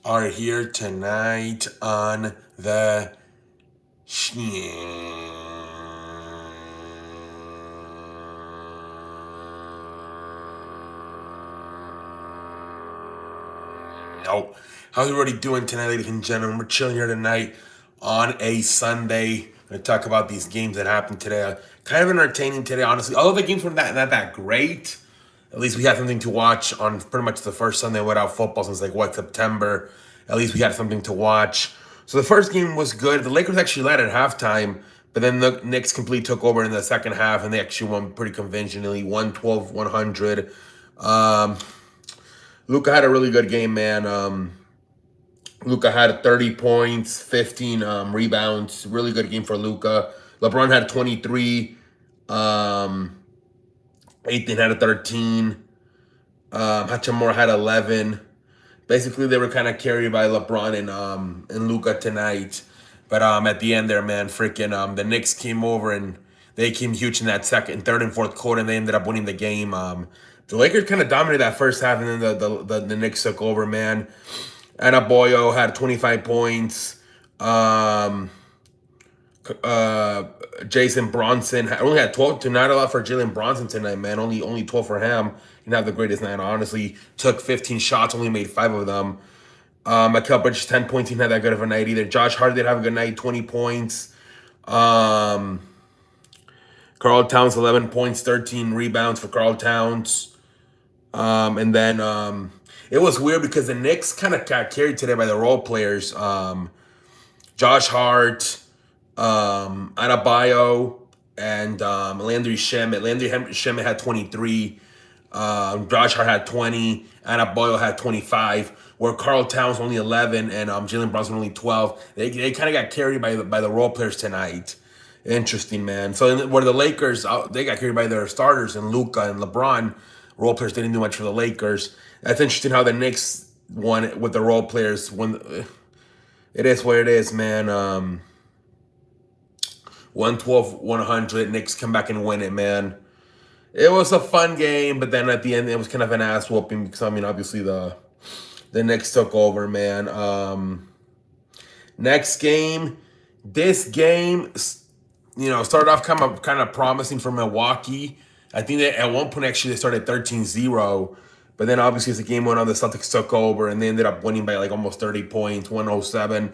are here tonight on the show. How's everybody doing tonight, ladies and gentlemen? We're chilling here tonight on a Sunday. We're going to talk about these games that happened today. Kind of entertaining today, honestly. Although the games were not that great, at least we had something to watch on pretty much the first Sunday without football since September. At least we had something to watch. So the first game was good. The Lakers actually led at halftime, but then the Knicks completely took over in the second half, and they actually won pretty convincingly, 112-100. Luka had a really good game, man. Luka had 30 points, 15 rebounds. Really good game for Luka. LeBron had 23. Ethan had a 13. Hachimura had 11. Basically, they were kind of carried by LeBron and Luka tonight. But at the end there, man, freaking the Knicks came over and they came huge in that second, third, and fourth quarter, and they ended up winning the game. The Lakers kind of dominated that first half, and then the Knicks took over, man. Anaboyo had 25 points. Jason Bronson only had 12. To not a lot for Jalen Bronson tonight, man. Only 12 for him. He didn't have the greatest night, honestly. Took 15 shots, only made 5 of them. Mikal Bridges, 10 points. He didn't have that good of a night either. Josh Hart did have a good night, 20 points. Karl Towns, 11 points, 13 rebounds for Karl Towns. And then it was weird because the Knicks kind of got carried today by the role players. Josh Hart, Adebayo, and Landry Shamet. Landry Shamet had 23. Josh Hart had 20. Adebayo had 25. Where Karl Towns only 11 and Jalen Brunson only 12. They kind of got carried by the role players tonight. Interesting, man. So where the Lakers, they got carried by their starters and Luka and LeBron. Role players didn't do much for the Lakers. That's interesting how the Knicks won it with the role players. When it is what it is, man. 112-100. Knicks come back and win it, man. It was a fun game, but then at the end it was kind of an ass whooping because obviously the Knicks took over, man. Next game, this game, started off kind of promising for Milwaukee. I think that at one point actually they started 13-0, but then obviously as the game went on, the Celtics took over and they ended up winning by like almost 30 points, 107-79.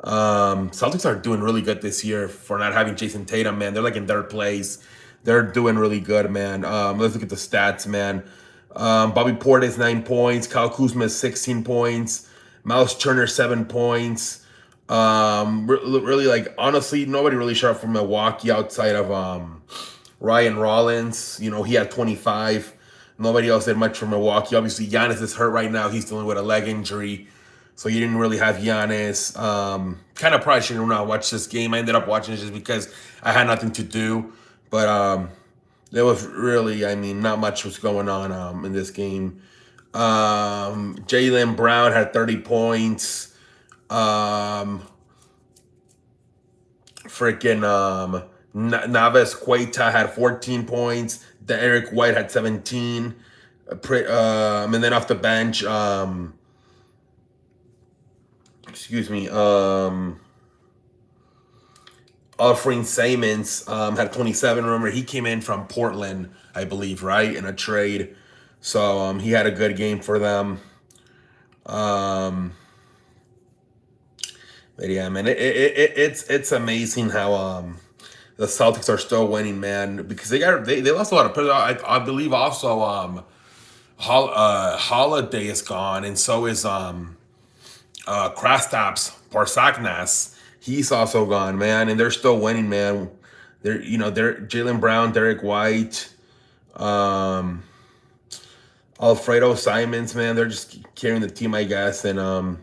Celtics are doing really good this year for not having Jason Tatum, man. They're like in third place. They're doing really good, man. Let's look at the stats, man. Bobby Portis, 9 points. Kyle Kuzma, 16 points. Miles Turner, 7 points. Really, like, honestly, nobody really shot from Milwaukee outside of Ryan Rollins. He had 25. Nobody else did much for Milwaukee. Obviously, Giannis is hurt right now. He's dealing with a leg injury. So you didn't really have Giannis. Kind of probably shouldn't have watched this game. I ended up watching it just because I had nothing to do. But there was really, not much was going on in this game. Jaylen Brown had 30 points. Naves Queta had 14 points. Derek White had 17. And then off the bench, Alfred Simons had 27. Remember, he came in from Portland, I believe, right, in a trade. So he had a good game for them. But yeah, man, it's amazing how the Celtics are still winning, man, because they lost a lot of players. I believe also Holiday is gone, and so is Kristaps Porzingis. He's also gone, man, and they're still winning, man. They're Jaylen Brown, Derek White, Alfredo Simons, man. They're just carrying the team, I guess, and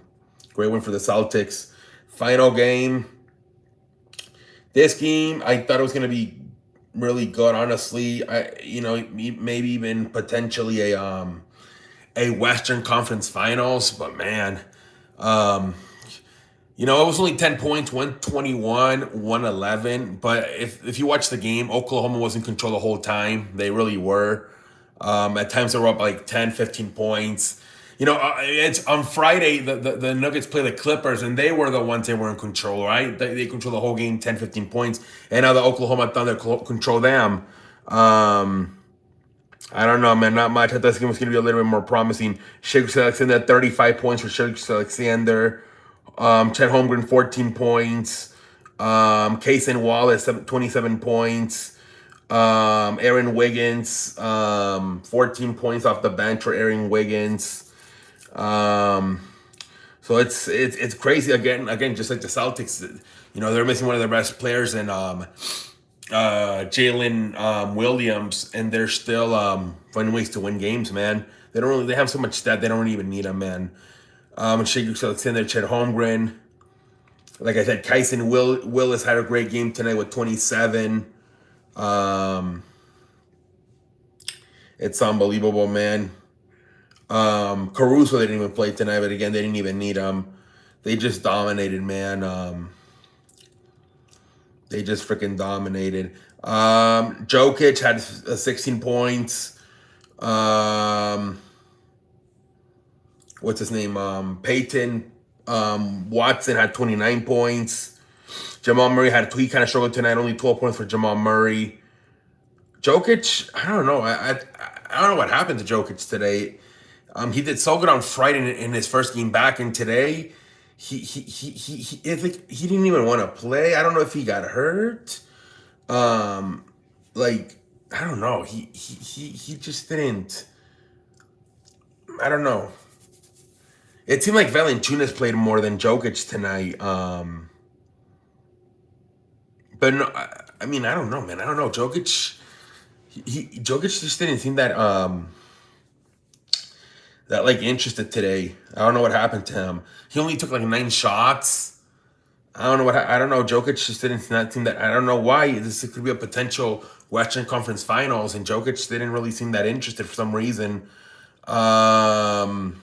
great win for the Celtics. Final game. This game, I thought it was gonna be really good. Honestly, maybe even potentially a Western Conference Finals, but man, it was only 10 points, 121, 111. But if you watch the game, Oklahoma was in control the whole time. They really were. At times they were up like 10, 15 points. it's on Friday, the Nuggets play the Clippers, and they were the ones that were in control, right? They control the whole game, 10, 15 points. And now the Oklahoma Thunder control them. Um, I don't know, man. Not much. I thought this game was going to be a little bit more promising. Shake Alexander, 35 points for Shake Alexander. Chet Holmgren, 14 points. Kaysen Wallace, 27 points. Aaron Wiggins, 14 points off the bench for Aaron Wiggins. So it's crazy again, just like the Celtics. They're missing one of their best players in Jalen Williams, and they're still finding ways to win games, man. They have so much stat they don't even need them, man. Shake Alexander, Chet Holmgren. Like I said, Kyson Willis had a great game tonight with 27. It's unbelievable, man. Caruso didn't even play tonight, but again, they didn't even need him. They just dominated, man. They just freaking dominated. Jokic had 16 points. What's his name? Peyton Watson had 29 points. Jamal Murray he kind of struggled tonight, only 12 points for Jamal Murray. Jokic, I don't know. I don't know what happened to Jokic today. He did so good on Friday in his first game back, and today it's like he didn't even want to play. I don't know if he got hurt. Like I don't know. He just didn't. I don't know. It seemed like Valanciunas played more than Jokic tonight. But no, I mean, I don't know, man. I don't know. Jokic just didn't seem that like interested today. I don't know what happened to him. He only took like 9 shots. I don't know. Jokic just didn't seem that. I don't know why. This could be a potential Western Conference Finals, and Jokic didn't really seem that interested for some reason. So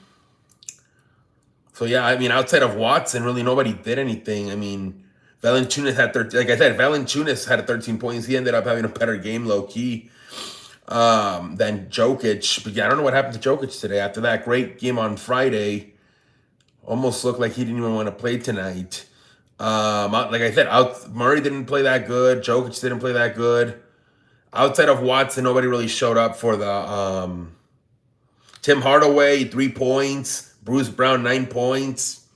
yeah, I mean, outside of Watson, really nobody did anything. I mean, Valanciunas had 13. Like I said, Valanciunas had 13 points. He ended up having a better game, low key, than Jokic. But yeah, I don't know what happened to Jokic today. After that great game on Friday, almost looked like he didn't even want to play tonight. Like I said, Murray didn't play that good. Jokic didn't play that good. Outside of Watson, nobody really showed up for the Tim Hardaway, 3 points. Bruce Brown, 9 points.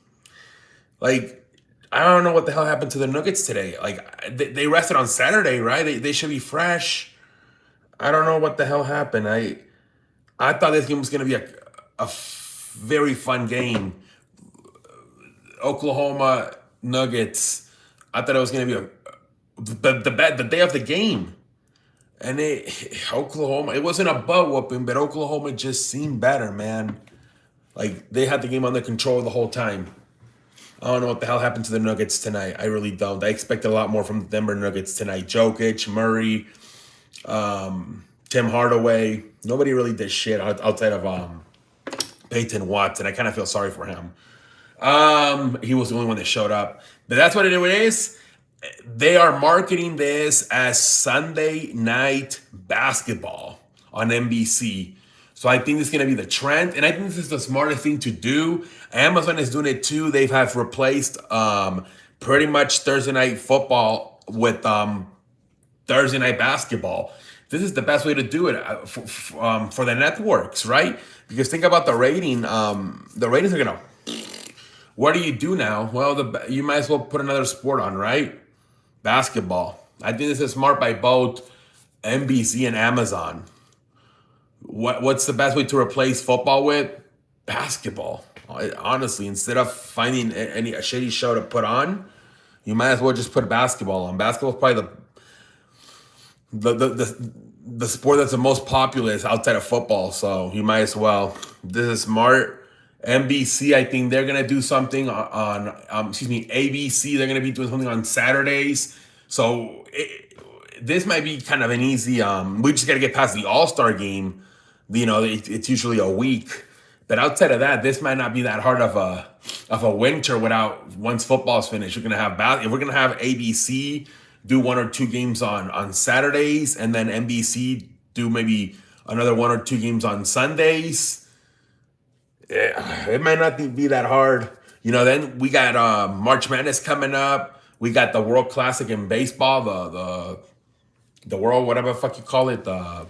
Like, I don't know what the hell happened to the Nuggets today. Like, they rested on Saturday, right? They should be fresh. I don't know what the hell happened. I thought this game was going to be a very fun game. Oklahoma Nuggets. I thought it was going to be the day of the game. And Oklahoma, it wasn't a butt whooping, but Oklahoma just seemed better, man. Like, they had the game under control the whole time. I don't know what the hell happened to the Nuggets tonight. I really don't. I expected a lot more from the Denver Nuggets tonight. Jokic, Murray, Tim Hardaway. Nobody really did shit outside of Peyton Watson. I kind of feel sorry for him. He was the only one that showed up. But that's what it is. They are marketing this as Sunday Night Basketball on NBC. So I think this is going to be the trend, and I think this is the smartest thing to do. Amazon is doing it too. They have replaced pretty much Thursday Night Football with Thursday Night Basketball. This is the best way to do it for the networks, right? Because think about the rating. The ratings are going to... What do you do now? Well, you might as well put another sport on, right? Basketball. I think this is smart by both NBC and Amazon. What's the best way to replace football with? Basketball. Honestly, instead of finding a shitty show to put on, you might as well just put basketball on. Basketball is probably the sport that's the most popular outside of football, so you might as well. This is smart. NBC, I think they're gonna do something on ABC. They're gonna be doing something on Saturdays. So this might be kind of an easy. We just gotta get past the All-Star game. It's usually a week, but outside of that, this might not be that hard of a winter. Once football's finished, we're gonna have if we're gonna have ABC do 1 or 2 games on Saturdays, and then NBC do maybe another 1 or 2 games on Sundays. It might not be that hard. Then we got March Madness coming up. We got the World Classic in baseball, the World, whatever the fuck you call it, the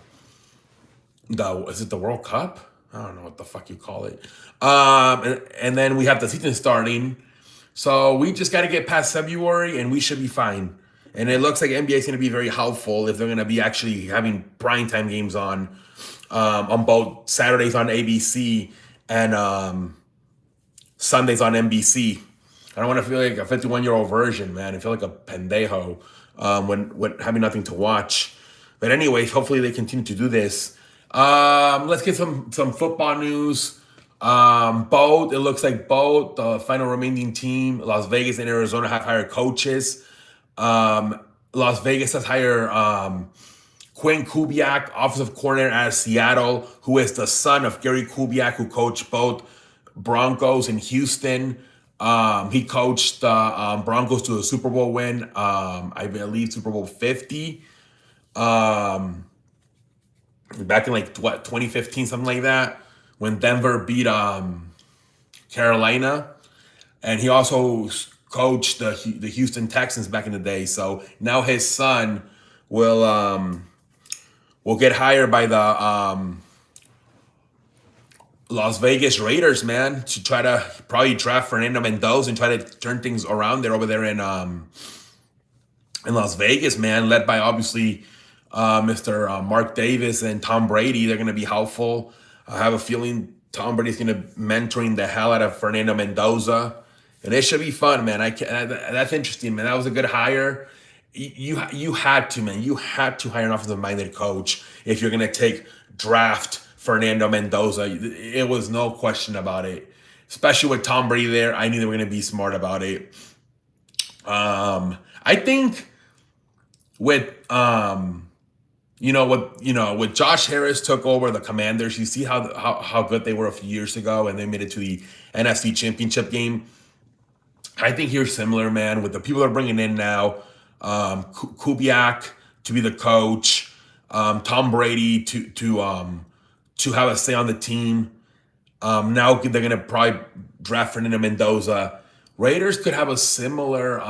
is it the World Cup? I don't know what the fuck you call it. And then we have the season starting. So we just got to get past February and we should be fine. And it looks like NBA is going to be very helpful if they're going to be actually having primetime games on both Saturdays on ABC and Sundays on NBC. I don't want to feel like a 51-year-old version, man. I feel like a pendejo when having nothing to watch. But anyways, hopefully they continue to do this. Let's get some football news. Both it looks like both the final remaining team, Las Vegas and Arizona, have hired coaches. Las Vegas has hired Quinn Kubiak, offensive coordinator out of Seattle, who is the son of Gary Kubiak, who coached both Broncos in Houston. He coached the Broncos to a Super Bowl win, I believe Super Bowl 50, back in like 2015, something like that, when Denver beat Carolina. And he also coached the Houston Texans back in the day. So now his son will get hired by the Las Vegas Raiders, man, to try to probably draft Fernando Mendoza and try to turn things around there over there in Las Vegas, man, led by obviously Mr. Mark Davis and Tom Brady. They're going to be helpful. I have a feeling Tom Brady's going to mentoring the hell out of Fernando Mendoza, and it should be fun, man. That's interesting, man. That was a good hire. You had to, man. You had to hire an offensive-minded coach if you're going to draft Fernando Mendoza. It was no question about it. Especially with Tom Brady there, I knew they were going to be smart about it. I think with with Josh Harris took over the Commanders, you see how good they were a few years ago, and they made it to the NFC Championship game. I think here's similar, man, with the people they're bringing in now. Kubiak to be the coach, Tom Brady to have a say on the team. Now they're gonna probably draft Fernando Mendoza. Raiders could have a similar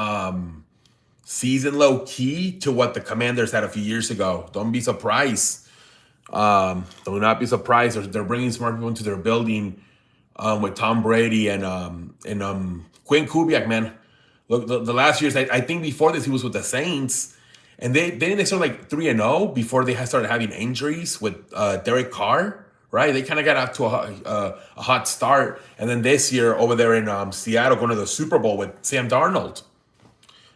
season, low key, to what the Commanders had a few years ago. Don't be surprised. Do not be surprised. They're bringing smart people into their building with Tom Brady and Quinn Kubiak, man. Look, the last years, I think before this he was with the Saints, and they started like 3-0 before they started having injuries with Derek Carr, right? They kind of got off to a hot start, and then this year over there in Seattle, going to the Super Bowl with Sam Darnold.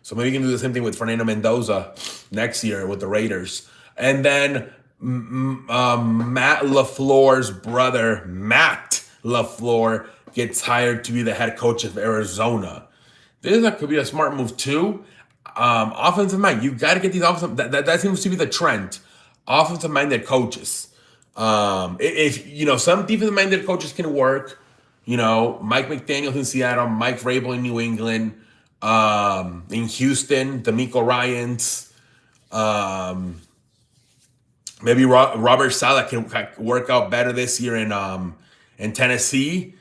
So maybe you can do the same thing with Fernando Mendoza next year with the Raiders. And then Matt LaFleur's brother, Matt LaFleur, gets hired to be the head coach of Arizona. This could be a smart move too. Offensive mind, you got to get these offensive. That seems to be the trend. Offensive minded coaches. If some defensive minded coaches can work. Mike McDaniels in Seattle, Mike Vrabel in New England, in Houston, D'Amico Ryans. Maybe Robert Saleh can work out better this year in Tennessee.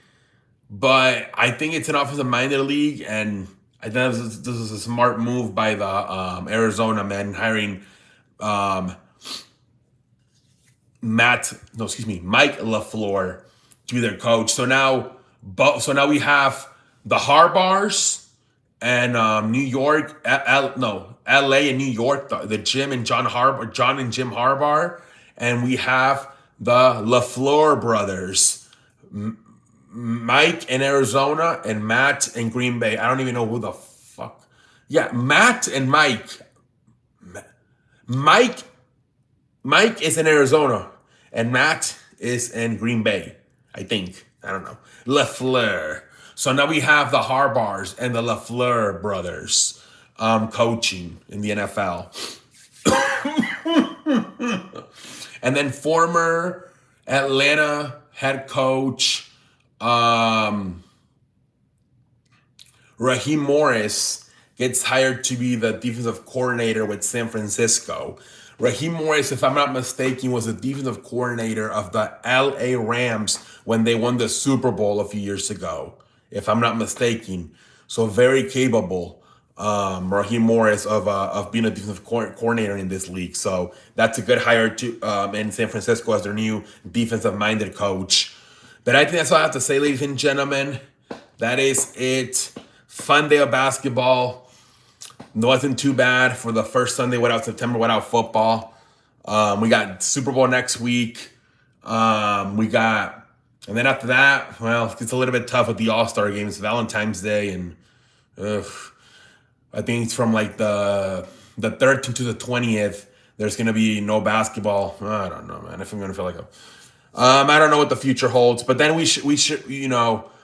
But I think it's an offensive-minded league, and I think this is a smart move by the Arizona men hiring Mike LaFleur to be their coach. So now we have the Harbaughs and New York, L.A. and New York, the Jim and John Jim Harbaugh, and we have the LaFleur brothers. Mike in Arizona and Matt in Green Bay. I don't even know who the fuck. Yeah, Matt and Mike. Mike is in Arizona and Matt is in Green Bay, I think. I don't know. LaFleur. So now we have the Harbaughs and the LaFleur brothers coaching in the NFL. And then former Atlanta head coach Raheem Morris gets hired to be the defensive coordinator with San Francisco. Raheem Morris, if I'm not mistaken, was the defensive coordinator of the LA Rams when they won the Super Bowl a few years ago, if I'm not mistaken. So very capable, Raheem Morris of being a defensive coordinator in this league. So that's a good hire to in San Francisco as their new defensive-minded coach. But I think that's all I have to say, ladies and gentlemen. That is it. Fun day of basketball. It wasn't too bad for the first Sunday without September, without football. We got Super Bowl next week. And then after that, well, it's a little bit tough with the All-Star games, Valentine's Day, and I think it's from like the 13th to the 20th. There's gonna be no basketball. I don't know, man. If I'm gonna feel like I don't know what the future holds. But then we should,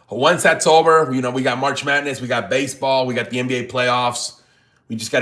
once that's over, we got March Madness, we got baseball, we got the NBA playoffs. We just got to get